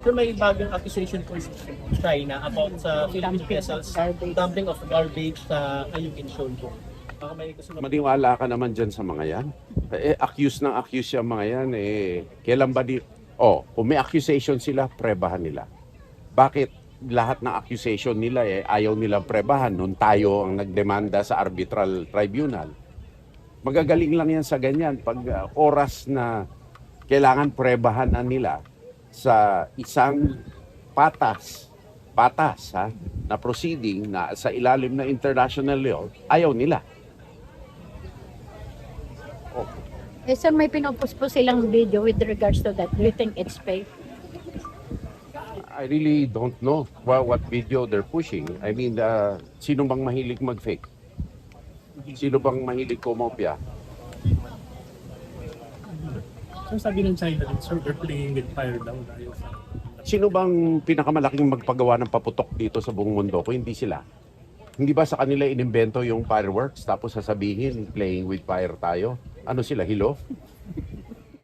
Sir, may bagong accusation po sa China about sa Philippine vessels dumping of garbage sa Ayungin Shoal po. Baka may gusto na Maniwala ka naman dyan sa mga yan. Accuse ng accuse yung mga yan. Kailan ba kung may accusation sila, prebahan nila. Bakit lahat ng accusation nila ayaw nilang prebahan nung tayo ang nagdemanda sa arbitral tribunal? Magagaling lang yan sa ganyan. Pag oras na kailangan prebahan na nila sa isang patas na proceeding na sa ilalim ng international law, ayaw nila. Eh, sir, may pinupos po silang video with regards to that. Do you think it's fake? I really don't know what video they're pushing. I mean, sino bang mahilig mag-fake? Sino bang mahilig kumopya? So sabi ng China, sir, they're playing with fire daw dahil sa... Sino bang pinakamalaking magpagawa ng paputok dito sa buong mundo kung hindi sila? Hindi ba sa kanila inimbento yung fireworks tapos sasabihin playing with fire tayo? Ano sila, hilo?